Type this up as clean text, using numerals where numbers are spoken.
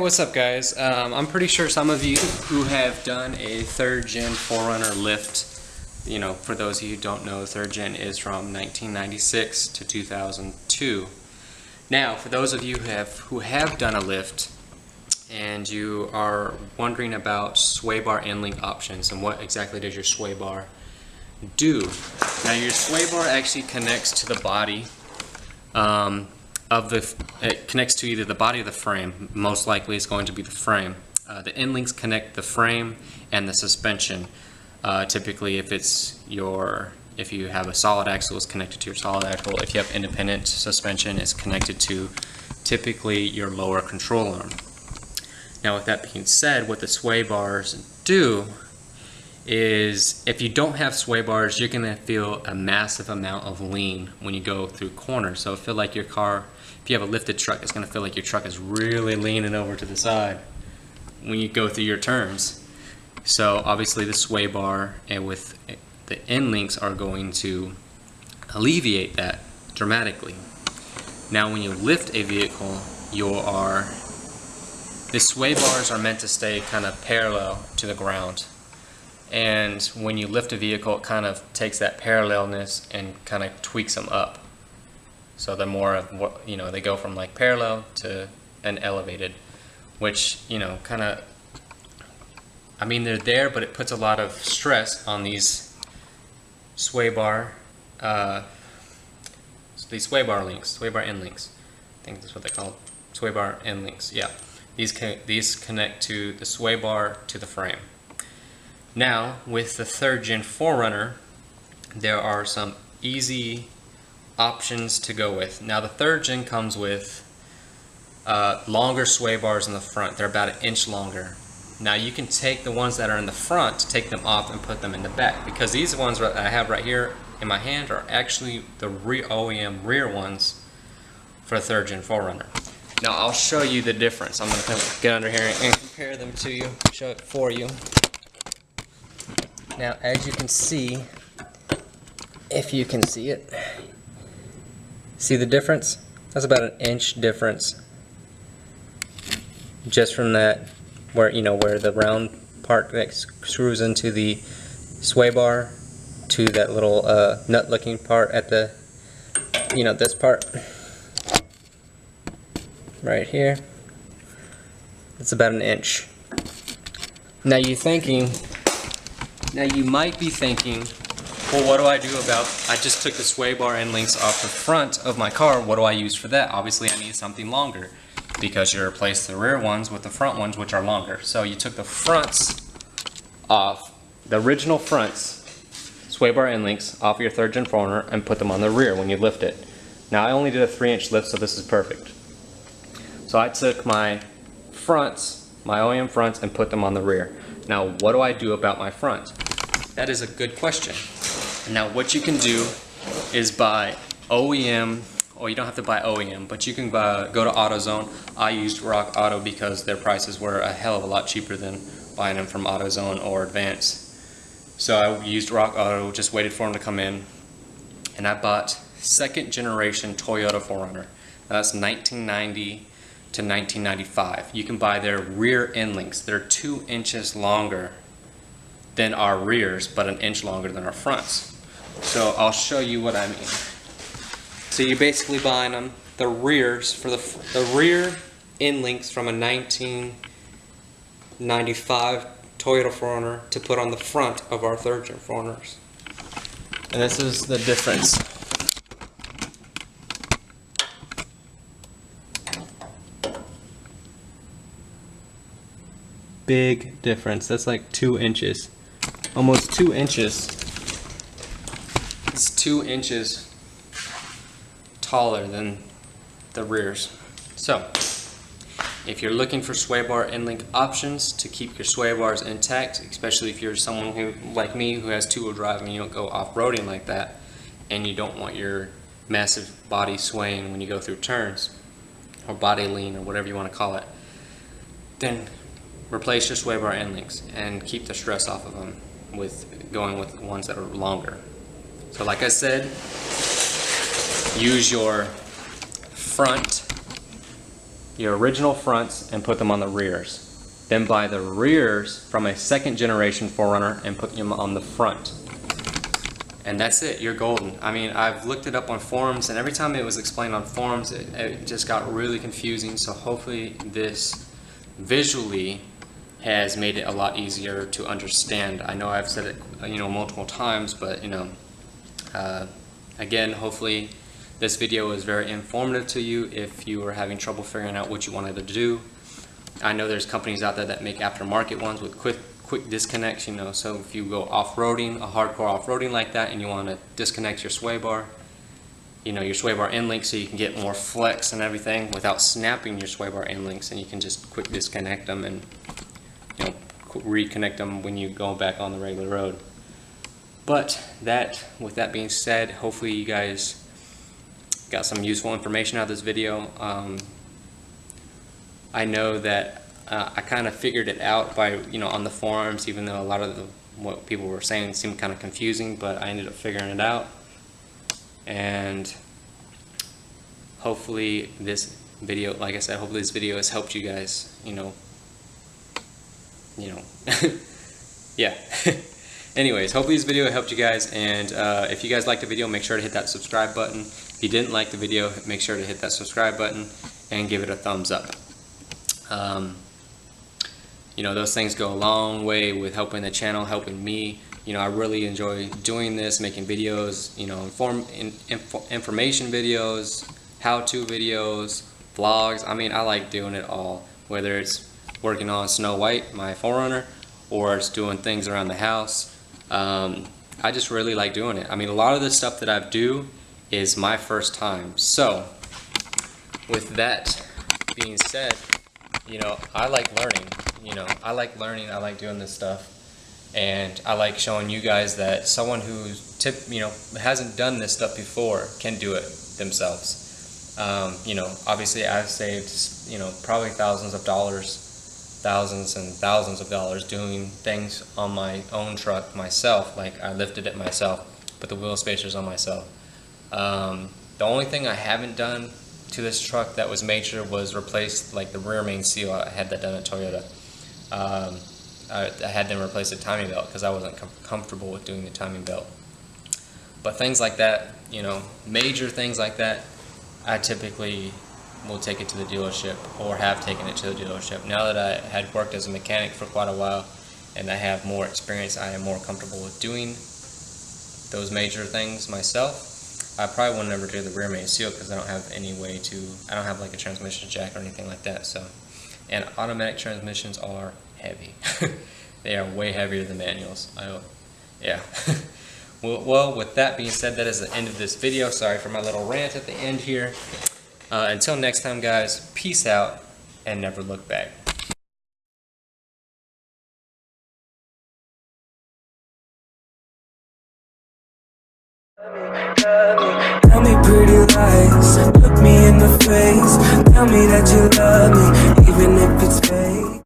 what's up guys? I'm pretty sure some of you who have done a 3rd gen 4Runner lift, you know, for those of you who don't know, 3rd gen is from 1996 to 2002. Now, for those of you who have done a lift and you are wondering about sway bar end link options and what exactly does your sway bar do. Now your sway bar actually connects to the body it connects to either the body or the frame. Most likely it's going to be the frame. The end links connect the frame and the suspension. Typically if you have a solid axle, it's connected to your solid axle. If you have independent suspension, it's connected to typically your lower control arm. Now with that being said, what the sway bars do is if you don't have sway bars, you're going to feel a massive amount of lean when you go through corners. So feel like your car, if you have a lifted truck, it's going to feel like your truck is really leaning over to the side when you go through your turns. So obviously the sway bar and with the end links are going to alleviate that dramatically. Now when you lift a vehicle, the sway bars are meant to stay kind of parallel to the ground. And when you lift a vehicle, it kind of takes that parallelness and kind of tweaks them up. So they're more of what, you know, they go from like parallel to an elevated, which, you know, kind of, I mean, they're there, but it puts a lot of stress on these sway bar links, sway bar end links. I think that's what they call it, sway bar end links. Yeah, these connect to the sway bar to the frame. Now, with the 3rd gen 4Runner, there are some easy options to go with. Now, the 3rd gen comes with longer sway bars in the front. They're about 1 inch longer. Now, you can take the ones that are in the front, take them off and put them in the back, because these ones that I have right here in my hand are actually the OEM rear ones for 3rd gen 4Runner. Now, I'll show you the difference. I'm going to get under here and compare them to you, show it for you. Now, as you can see, if you can see it, see the difference? That's about 1 inch difference. Just from that, where the round part that screws into the sway bar to that little nut-looking part at the, this part right here. It's about 1 inch. Now you might be thinking, well, what do I do about, I just took the sway bar end links off the front of my car, what do I use for that? Obviously I need something longer, because you replaced the rear ones with the front ones, which are longer. So you took the fronts off, the original fronts, sway bar end links off your 3rd gen 4Runner and put them on the rear when you lift it. Now I only did a 3-inch lift, so this is perfect. So I took my fronts, my OEM fronts, and put them on the rear. Now what do I do about my front? That is a good question. Now what you can do is buy OEM, or you don't have to buy OEM, but you can go to AutoZone. I used Rock Auto because their prices were a hell of a lot cheaper than buying them from AutoZone or Advance. So I used Rock Auto, just waited for them to come in, and I bought 2nd generation Toyota 4Runner. That's 1990 to 1995. You can buy their rear end links. They're 2 inches longer than our rears, but 1 inch longer than our fronts. So I'll show you what I mean. So you're basically buying them, the rears, for the rear end links from a 1995 Toyota 4Runner to put on the front of our 3rd gen 4Runners. And this is the difference. Big difference. That's like 2 inches. Almost 2 inches. It's 2 inches taller than the rears. So, if you're looking for sway bar end link options to keep your sway bars intact, especially if you're someone who, like me, who has 2-wheel drive and you don't go off-roading like that, and you don't want your massive body swaying when you go through turns, or body lean, or whatever you want to call it, then replace your sway bar end links and keep the stress off of them with going with ones that are longer. So like I said, use your front your original fronts and put them on the rears. Then buy the rears from a second generation 4Runner and put them on the front. And that's it, you're golden. I mean, I've looked it up on forums, and every time it was explained on forums, it just got really confusing. So hopefully this visually has made it a lot easier to understand. I know I've said it, multiple times, but again, hopefully this video was very informative to you if you were having trouble figuring out what you wanted to do. I know there's companies out there that make aftermarket ones with quick disconnects, so if you go off-roading, a hardcore off-roading like that, and you want to disconnect your sway bar, your sway bar end links, so you can get more flex and everything without snapping your sway bar end links, and you can just quick disconnect them and reconnect them when you go back on the regular road. But with that being said, hopefully you guys got some useful information out of this video. I know that I kind of figured it out by on the forums, even though a lot of what people were saying seemed kind of confusing, but I ended up figuring it out. And hopefully this video, like I said, hopefully this video has helped you guys, yeah. Anyways, hopefully this video helped you guys, and if you guys liked the video, make sure to hit that subscribe button. If you didn't like the video, make sure to hit that subscribe button and give it a thumbs up. Those things go a long way with helping the channel, helping me. I really enjoy doing this, making videos, information videos, how-to videos, vlogs. I mean, I like doing it all, whether it's working on Snow White, my 4Runner, or it's doing things around the house. I just really like doing it. I mean, a lot of the stuff that I do is my first time. So, with that being said, I like learning. I like doing this stuff, and I like showing you guys that someone who's hasn't done this stuff before can do it themselves. Obviously I've saved probably thousands and thousands of dollars doing things on my own truck myself. Like, I lifted it myself, put the wheel spacers on myself. The only thing I haven't done to this truck that was major was replace the rear main seal. I had that done at Toyota. I had them replace the timing belt because I wasn't comfortable with doing the timing belt. But things like that, major things like that, I typically will take it to the dealership, or have taken it to the dealership. Now that I had worked as a mechanic for quite a while and I have more experience, I am more comfortable with doing those major things myself. I probably will never do the rear main seal because I don't have any way to, I don't have like a transmission jack or anything like that. So, and automatic transmissions are heavy. They are way heavier than manuals. Yeah. Well, with that being said, that is the end of this video. Sorry for my little rant at the end here. Until next time, guys, peace out and never look back. Tell me pretty lies, look me in the face. Tell me that you love me, even if it's fake.